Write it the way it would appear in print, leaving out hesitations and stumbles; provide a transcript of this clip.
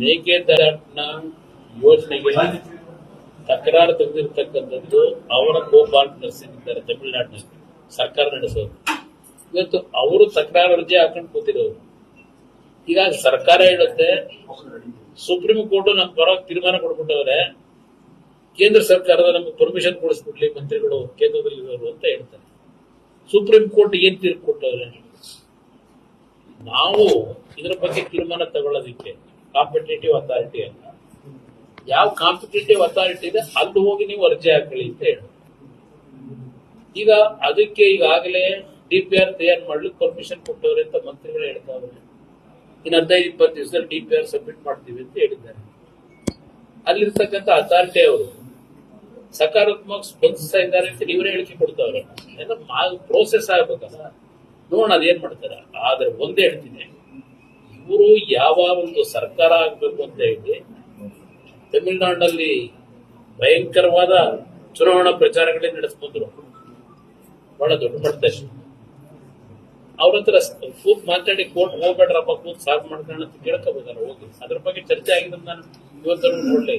ಮೇಕೆದಾಟುನ ಯೋಜನೆಗೆ ತಕರಾರು ತೆಗೆದಿರ್ತಕ್ಕಂಥದ್ದು ಅವರ ಕೋ ಪಾರ್ಟ್ನರ್ಸ್ ಇದ್ದಾರೆ ತಮಿಳುನಾಡಿನಲ್ಲಿ ಸರ್ಕಾರ ನಡೆಸೋದು. ಇವತ್ತು ಅವರು ತಕರಾರು ಅರ್ಜಿ ಹಾಕೊಂಡು ಕೂತಿರೋರು. ಈಗ ಸರ್ಕಾರ ಹೇಳುತ್ತೆ ಸುಪ್ರೀಂ ಕೋರ್ಟ್ ನಮ್ಮ ಪರವಾಗಿ ತೀರ್ಮಾನ ಕೊಡ್ಬಿಟ್ಟವ್ರೆ, ಕೇಂದ್ರ ಸರ್ಕಾರದ ನಮ್ಗೆ ಪರ್ಮಿಷನ್ ಕೊಡಿಸ್ಬಿಡ್ಲಿ ಮಂತ್ರಿಗಳು ಕೇಂದ್ರದಲ್ಲಿ ಇರೋರು ಅಂತ ಹೇಳ್ತಾರೆ. ಸುಪ್ರೀಂ ಕೋರ್ಟ್ ಏನ್ ತೀರ್ಪು ಕೊಟ್ಟವ್ರೆ? ನಾವು ಇದ್ರ ಬಗ್ಗೆ ತೀರ್ಮಾನ ತಗೊಳ್ಳೋದಿಕ್ಕೆ ಕಾಂಪಿಟೇಟಿವ್ ಅಥಾರಿಟಿ ಅಲ್ಲ, ಯಾವ ಕಾಂಪಿಟೇಟಿವ್ ಅಥಾರಿಟಿ ಇದೆ ಅಲ್ಲಿ ಹೋಗಿ ನೀವು ಅರ್ಜಿ ಹಾಕಲಿ ಅಂತ ಹೇಳಿ. ಈಗ ಅದಕ್ಕೆ ಈಗಾಗಲೇ DPR ತಯಾರು ಮಾಡ್ಲಿಕ್ಕೆ ಪರ್ಮಿಷನ್ ಕೊಟ್ಟವ್ರೆ ಅಂತ ಮಂತ್ರಿಗಳು ಹೇಳ್ತಾವ್ರೆ. ಇನ್ನು 15-20 ದಿವಸದಲ್ಲಿ DPR ಸಬ್ಮಿಟ್ ಮಾಡ್ತೀವಿ ಅಂತ ಹೇಳಿದ್ದಾರೆ. ಅಲ್ಲಿರ್ತಕ್ಕಂಥ ಅಥಾರಿಟಿ ಅವರು ಸಕಾರಾತ್ಮಕ ಸ್ಪಂದಿಸ್ತಾ ಇದ್ದಾರೆ ಅಂತ ಇವರೇ ಹೇಳಿಕೆ ಕೊಡ್ತಾವ್ರೆ. ಪ್ರೋಸೆಸ್ ಆಗ್ಬೇಕಲ್ಲ, ನೋಡೋಣ ಅದೇನ್ ಮಾಡ್ತಾರೆ. ಆದ್ರೆ ಒಂದೇ ಹೇಳ್ತೀನಿ, ಇವರು ಯಾವ ಒಂದು ಸರ್ಕಾರ ಆಗ್ಬೇಕು ಅಂತ ಹೇಳಿ ತಮಿಳುನಾಡಿನಲ್ಲಿ ಭಯಂಕರವಾದ ಚುನಾವಣಾ ಪ್ರಚಾರಗಳೇ ನಡೆಸ್ಕೊಂಡ್ರು. ಬಹಳ ದೊಡ್ಡ ಮಟ್ಟದಲ್ಲಿ ಅವ್ರ ಹತ್ರ ಕೂತ್ ಮಾತಾಡಿ ಕೋರ್ಟ್ ಹೋಗ್ಬೇಡ್ರಪ್ಪ, ಕೂತ್ ಸಾಲ್ವ್ ಮಾಡ್ಕೊಂಡು ಅಂತ ಕೇಳ್ಕೋಬೇಕಲ್ಲ ಹೋಗಿ. ಅದ್ರ ಬಗ್ಗೆ ಚರ್ಚೆ ಆಗಿದ್ರೆ ನಾನು ಇವತ್ತು ನೋಡ್ಲೇ